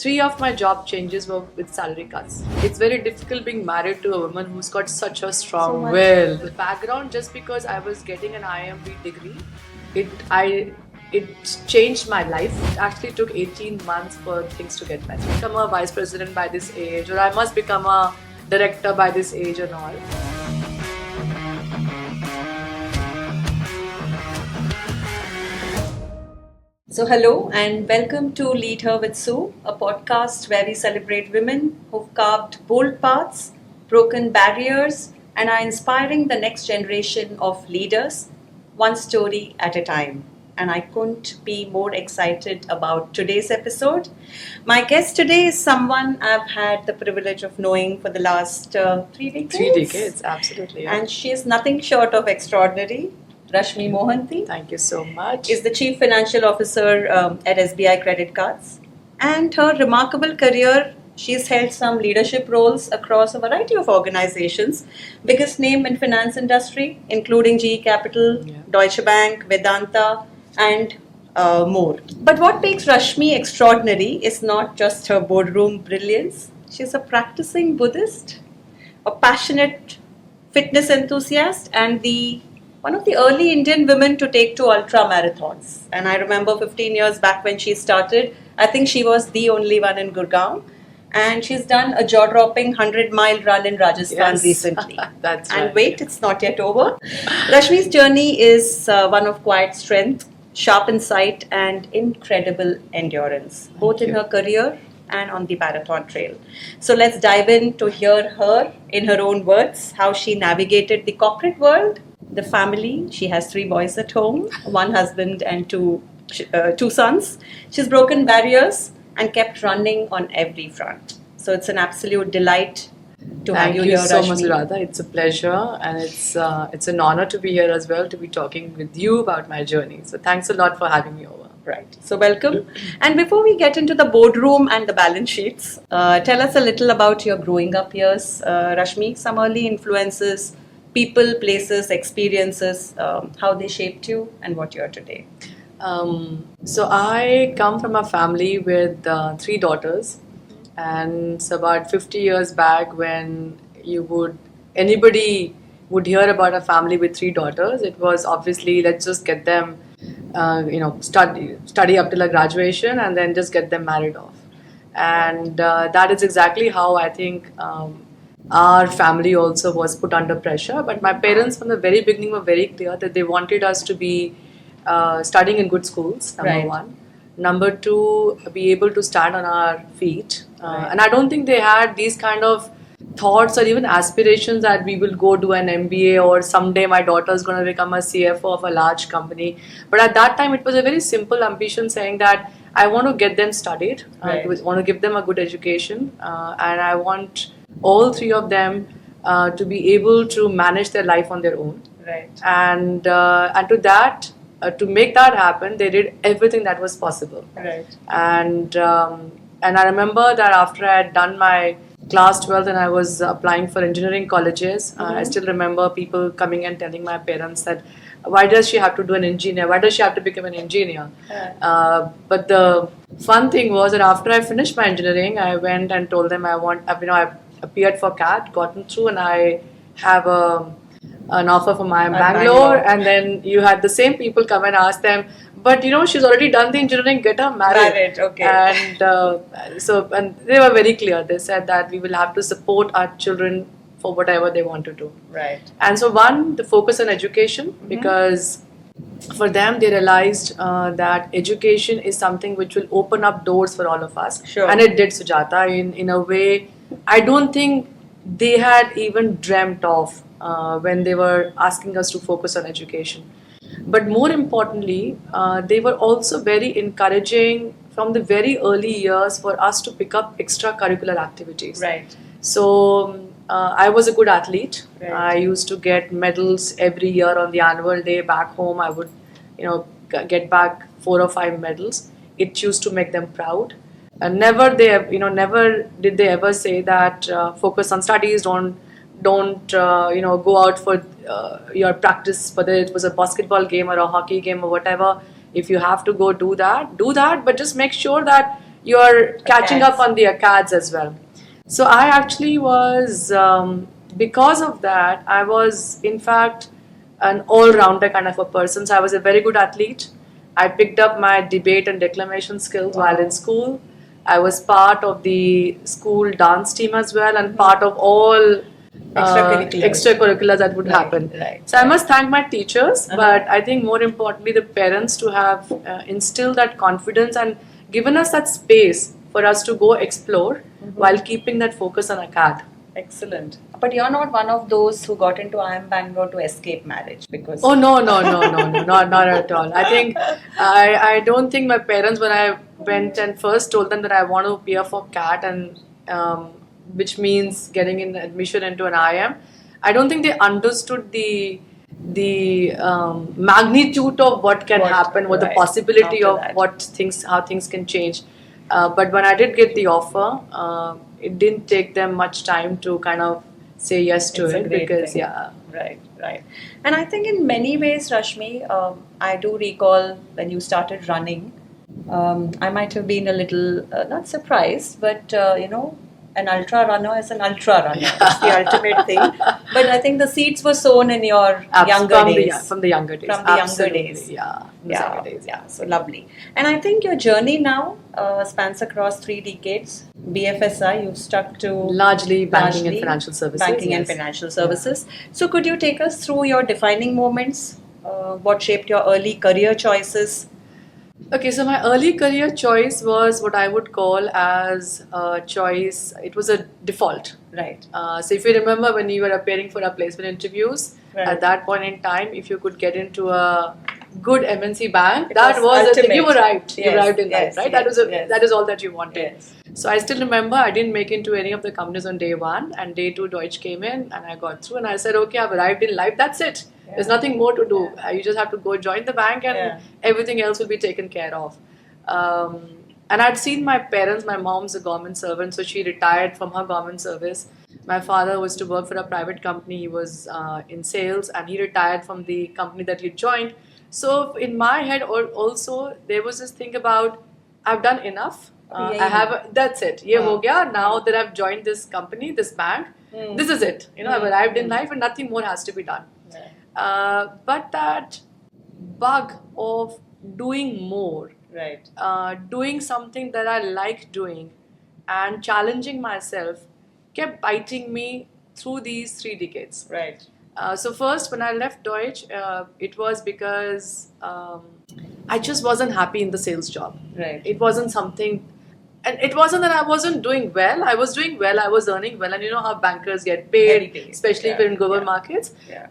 Three of my job changes were with salary cuts. It's very difficult being married to a woman who's got such a strong will. The background, just because I was getting an IMB degree, it changed my life. It actually took 18 months for things to get better. Become a vice president by this age, or I must become a director by this age and all. So, hello and welcome to Lead Her with Sue, a podcast where we celebrate women who've carved bold paths, broken barriers, and are inspiring the next generation of leaders, one story at a time. And I couldn't be more excited about today's episode. My guest today is someone I've had the privilege of knowing for the last 3 decades. 3 decades, absolutely. Yeah. And she is nothing short of extraordinary. Rashmi Mohanty. Thank you so much. Is the Chief Financial Officer at SBI Credit Cards. And her remarkable career, she's held some leadership roles across a variety of organizations. Biggest name in finance industry, including GE Capital, Deutsche Bank, Vedanta, and more. But what makes Rashmi extraordinary is not just her boardroom brilliance. She's a practicing Buddhist, a passionate fitness enthusiast, and one of the early Indian women to take to ultra marathons. And I remember 15 years back when she started, I think she was the only one in Gurgaon. And she's done a jaw-dropping 100-mile run in Rajasthan recently. That's and right. wait, it's not yet over. Rashmi's journey is one of quiet strength, sharp insight, and incredible endurance, both in her career and on the marathon trail. So let's dive in to hear her, in her own words, how she navigated the corporate world, the family. She has 3 boys at home, 1 husband and 2 sons. She's broken barriers and kept running on every front. So it's an absolute delight to have you here, Rashmi. Thank you so much, Radha. It's a pleasure, and it's an honor to be here as well, to be talking with you about my journey. So thanks a lot for having me over. Right. So welcome. And before we get into the boardroom and the balance sheets, tell us a little about your growing up years, Rashmi. Some early influences, people, places, experiences, how they shaped you and what you are today. So I come from a family with 3 daughters, and it's about 50 years back when anybody would hear about a family with 3 daughters. It was obviously, let's just get them, study up till a graduation and then just get them married off. And that is exactly how I think our family also was put under pressure. But my parents from the very beginning were very clear that they wanted us to be studying in good schools, number 1. Number 2, be able to stand on our feet. And I don't think they had these kind of thoughts or even aspirations that we will go do an MBA or someday my daughter is going to become a CFO of a large company. But at that time, it was a very simple ambition saying that I want to get them studied, I want to give them a good education, and I want all 3 of them to be able to manage their life on their own. Right. And to that, to make that happen, they did everything that was possible. Right. And I remember that after I had done my class 12th and I was applying for engineering colleges, I still remember people coming and telling my parents that, why does she have to do an engineer? Why does she have to become an engineer? But the fun thing was that after I finished my engineering, I went and told them I appeared for CAT, gotten through, and I have an offer for my Bangalore. And then you had the same people come and ask them, but she's already done the engineering, get her married. Okay. And and they were very clear. They said that we will have to support our children for whatever they want to do. Right. And so the focus on education, because for them they realized that education is something which will open up doors for all of us. Sure. And it did, Sujata, in a way I don't think they had even dreamt of when they were asking us to focus on education. But more importantly, they were also very encouraging from the very early years for us to pick up extracurricular activities. Right. So I was a good athlete. Right. I used to get medals every year on the annual day back home. I would, get back 4 or 5 medals. It used to make them proud. And never did they ever say that focus on studies, don't go out for your practice, whether it was a basketball game or a hockey game or whatever. If you have to go do that, but just make sure that you're catching up Acads. on the acads as well. So I actually was, because of that, I was in fact an all-rounder kind of a person. So I was a very good athlete. I picked up my debate and declamation skills while in school. I was part of the school dance team as well, and part of all extracurriculars that would happen. Right. So I must thank my teachers, but I think more importantly the parents to have instilled that confidence and given us that space for us to go explore while keeping that focus on acad. Excellent. But you're not one of those who got into IIM Bangalore to escape marriage because. Oh no, not at all. I think I don't think my parents, when I went and first told them that I want to appear for CAT, and which means getting in admission into an IIM, I don't think they understood the magnitude of what can happen, what the right, possibility after of that. how things can change. But when I did get the offer, it didn't take them much time to kind of say yes to It's a it, great because thing. yeah. Right. And I think in many ways, Rashmi, I do recall when you started running, I might have been a little, not surprised, but an ultra runner is an ultra runner. It's the ultimate thing. But I think the seeds were sown in your younger days. From the younger days. From the younger Absolutely, days. yeah. From the younger days. Yeah, so lovely. And I think your journey now spans across 3 decades. BFSI, you've stuck to Largely banking and financial services. Banking and yes. financial services. So could you take us through your defining moments? What shaped your early career choices? Okay, so my early career choice was what I would call as a choice. It was a default. Right. So if you remember when you were appearing for our placement interviews, Right. at that point in time, if you could get into a good MNC bank, It that was was the thing. ultimate. You arrived. You Yes, arrived in yes, life, right? yes, yes. That is all that you wanted. Yes. So I still remember I didn't make into any of the companies on day one, and day two Deutsche came in, and I got through, and I said, okay, I've arrived in life. That's it. There's nothing more to do. You just have to go join the bank, and everything else will be taken care of. And I'd seen my parents. My mom's a government servant, so she retired from her government service. My father was to work for a private company. He was in sales, and he retired from the company that he joined. So in my head, also there was this thing about I've done enough. I have. That's it. Ye ho gaya. Now that I've joined this company, this bank, this is it. I've arrived in life, and nothing more has to be done. But that bug of doing more, Right. doing something that I like doing, and challenging myself kept biting me through these 3 decades. Right. So first, when I left Deutsche, it was because I just wasn't happy in the sales job. Right. It wasn't something, and it wasn't that I wasn't doing well. I was doing well. I was earning well, and you know how bankers get Very paid, paid. especially if you're in global markets. Yeah.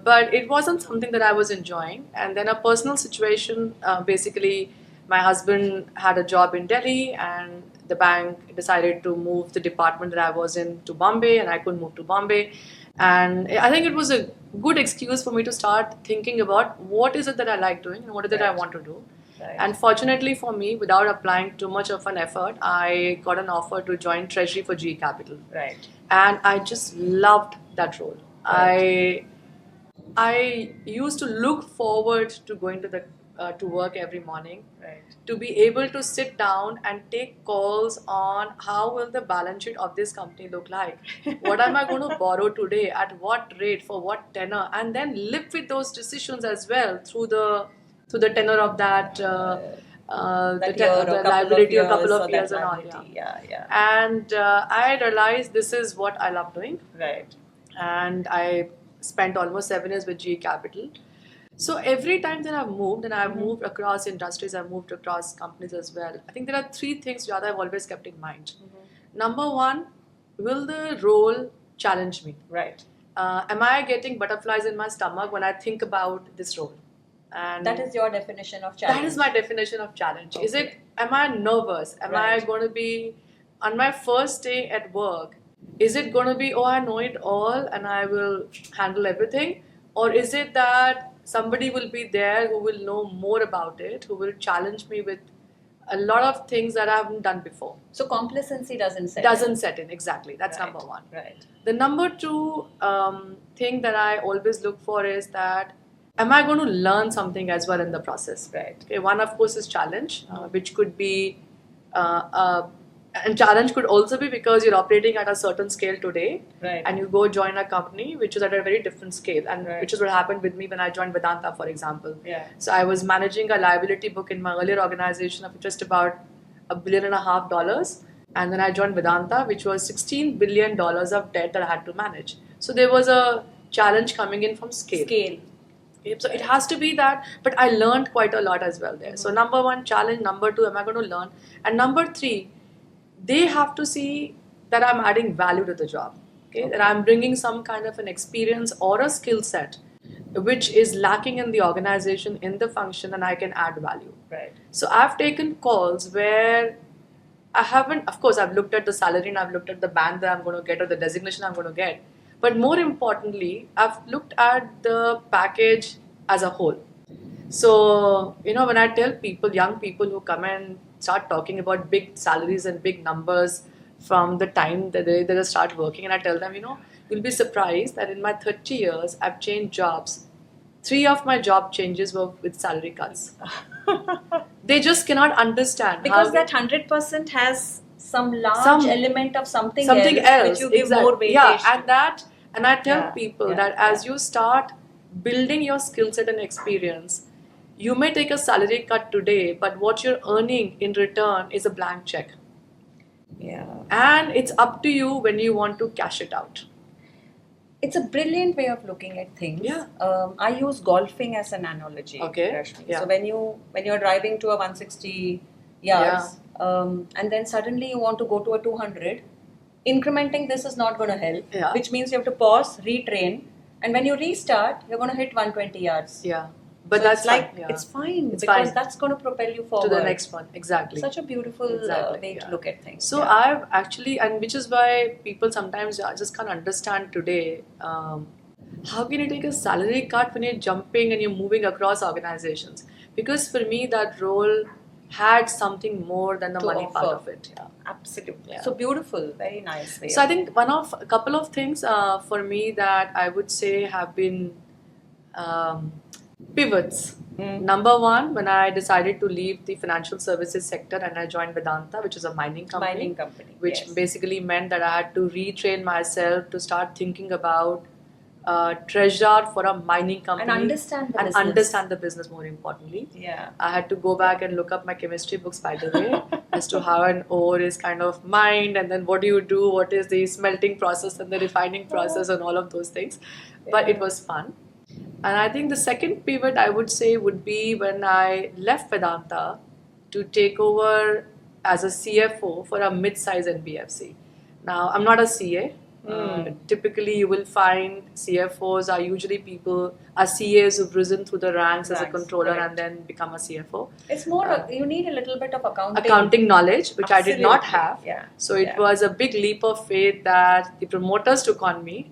But it wasn't something that I was enjoying. And then a personal situation, basically, my husband had a job in Delhi, and the bank decided to move the department that I was in to Bombay, and I couldn't move to Bombay. And I think it was a good excuse for me to start thinking about what is it that I like doing and what is it I want to do. Right. And fortunately for me, without applying too much of an effort, I got an offer to join Treasury for GE Capital. Right. And I just loved that role. Right. I used to look forward to going to work every morning, Right. to be able to sit down and take calls on how will the balance sheet of this company look like, what am I going to borrow today, at what rate, for what tenor, and then live with those decisions as well through the tenor of that the liability a couple of years and all. Yeah. And I realized this is what I love doing, Right. and I spent almost 7 years with GE Capital. So every time that I've moved, and I've moved across industries, I've moved across companies as well, I think there are 3 things that I've always kept in mind. Number 1, will the role challenge me? Right. Am I getting butterflies in my stomach when I think about this role? And That is your definition of challenge. that is my definition of challenge. Is Okay. it, am I nervous? Am I Right. going to be, on my first day at work, is it going to be, oh, I know it all and I will handle everything? Or is it that somebody will be there who will know more about it, who will challenge me with a lot of things that I haven't done before? So complacency doesn't set Doesn't set in, exactly. That's Right. number 1. Right. The number 2 thing that I always look for is that, am I going to learn something as well in the process? Right. Okay, one of course is challenge, which could be and challenge could also be because you're operating at a certain scale today, Right. and you go join a company which is at a very different scale, and Right. which is what happened with me when I joined Vedanta, for example. Yeah. So I was managing a liability book in my earlier organization of just about $1.5 billion, and then I joined Vedanta, which was $16 billion of debt that I had to manage. So there was a challenge coming in from scale. Scale. So it has to be that, but I learned quite a lot as well there. So number one, challenge. Number two, am I going to learn? And number three, they have to see that I'm adding value to the job. Okay, that I'm bringing some kind of an experience or a skill set which is lacking in the organization, in the function, and I can add value. Right. So I've taken calls where I haven't, of course, I've looked at the salary and I've looked at the band that I'm going to get or the designation I'm going to get. But more importantly, I've looked at the package as a whole. So, when I tell people, young people who come and start talking about big salaries and big numbers from the time that they just start working, and I tell them, you'll be surprised that in my 30 years, I've changed jobs. 3 of my job changes were with salary cuts. They just cannot understand Because how that 100% has some large Some- element of something else which you give exact- more weightage. Yeah, and I tell Yeah, people yeah, that as you start building your skill set and experience, you may take a salary cut today, but what you're earning in return is a blank check, Yeah. and it's up to you when you want to cash it out. It's a brilliant way of looking at things. Yeah. I use golfing as an analogy. Okay. Rashmi. Yeah. So when you're driving to a 160 yards, and then suddenly you want to go to a 200, incrementing this is not going to help. Yeah. Which means you have to pause, retrain, and when you restart, you're going to hit 120 yards. Yeah, but So that's it's like fine, yeah. it's fine It's because fine. that's going to propel you To forward. the next one, exactly. Such a beautiful Exactly, way yeah. to look at things. So Yeah. I've actually, and which is why people sometimes just can't understand today. How can you take a salary cut when you're jumping and you're moving across organizations? Because for me, that role had something more than the To money part offer. of it. Yeah. Absolutely. Yeah. So beautiful, very nice way. So I think a couple of things for me that I would say have been pivots. Number one, when I decided to leave the financial services sector and I joined Vedanta, which is a mining company. Mining company, Which yes. basically meant that I had to retrain myself to start thinking about treasurer for a mining company. And understand the and business. understand the business more importantly. Yeah. I had to go back and look up my chemistry books, by the way, as to how an ore is kind of mined, and then what do you do, what is the smelting process and the refining process, and all of those things. But it was fun. And I think the second pivot I would say would be when I left Vedanta to take over as a CFO for a mid-size NBFC. Now, I'm not a CA. Typically, you will find CFOs are usually CAs who've risen through the ranks as a Ranks, controller correct. and then become a CFO. It's more, you need a little bit of Accounting knowledge, which I did not Absolutely. have. Yeah. So it Yeah. was a big leap of faith that the promoters took on me,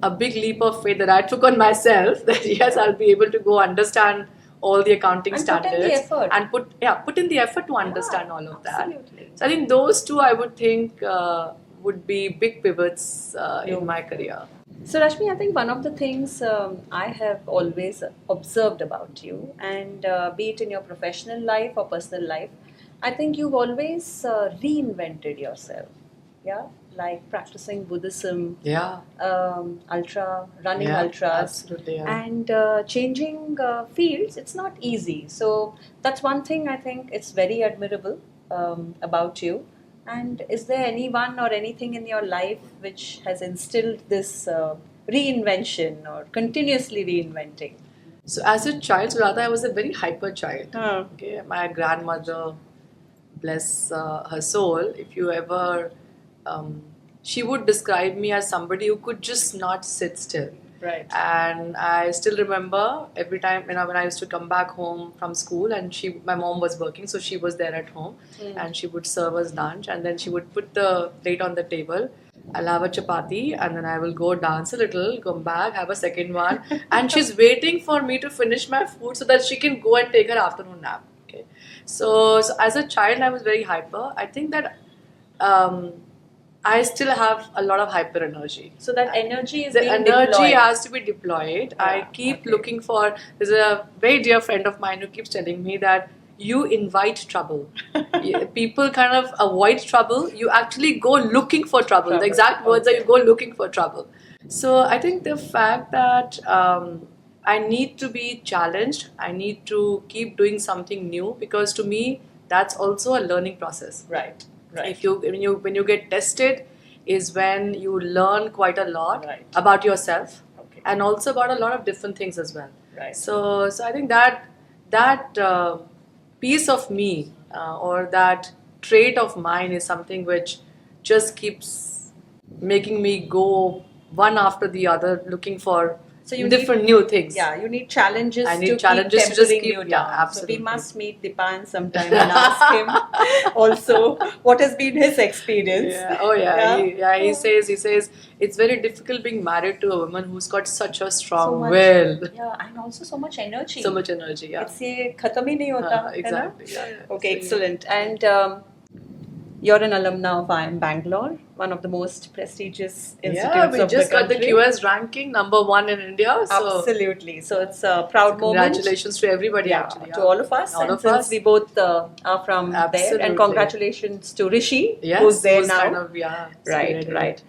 a big leap of faith that I took on myself, that yes, I'll be able to go understand all the accounting And put in standards the effort. and put in the effort to understand all of that. Absolutely. So I think those two I would think would be big pivots in my career. So, Rashmi, I think one of the things I have always observed about you, and be it in your professional life or personal life, I think you've always reinvented yourself. Yeah, like practicing Buddhism, Yeah. running Yeah, ultras, absolutely, yeah. and changing fields. It's not easy. So that's one thing I think it's very admirable about you. And is there anyone or anything in your life which has instilled this reinvention or continuously reinventing? So as a child, Radha, I was a very hyper child. Huh. Okay, my grandmother, bless her soul, if you ever, she would describe me as somebody who could just not sit still. Right. And I still remember every time when I used to come back home from school, and my mom was working, so she was there at home, and she would serve us lunch, and then she would put the plate on the table. I'll have a chapati, and then I will go dance a little, come back, have a second one, and she's waiting for me to finish my food so that she can go and take her afternoon nap. Okay, so as a child, I was very hyper. I think that I still have a lot of hyper energy. So that energy is The being energy deployed. has to be deployed. I Yeah, keep okay. looking for. There's a very dear friend of mine who keeps telling me that you invite trouble. People kind of avoid trouble. You actually go looking for trouble. The exact words are you go looking for trouble. So I think the fact that I need to be challenged, I need to keep doing something new, because to me that's also a learning process. Right. Right. If when you get tested is when you learn quite a lot Right. about yourself, Okay. and also about a lot of different things as well. Right. So I think that piece of me or that trait of mine is something which just keeps making me go one after the other, looking for So you different new things. Yeah, you need challenges. I need to challenges keep to just tempering keep- you yeah, down. So absolutely. we must meet Dipan sometime and ask him also what has been his experience. Yeah. Oh yeah. He says it's very difficult being married to a woman who's got such a strong So much, will, yeah, and also so much energy. so much energy. Yeah. It's ये खत्म ही नहीं होता, है ना? Exactly. Yeah. Okay, So, excellent. And you're an alumna of IIM Bangalore, one of the most prestigious institutes Yeah, we of just the got the country. QS ranking #1 in India. So Absolutely. So it's a proud moment. congratulations to everybody. Yeah, Actually, to all of us. All and of since us. we both are from there, Absolutely. and congratulations to Rishi, Yes, who's there now. kind of Right, spearheading it. right.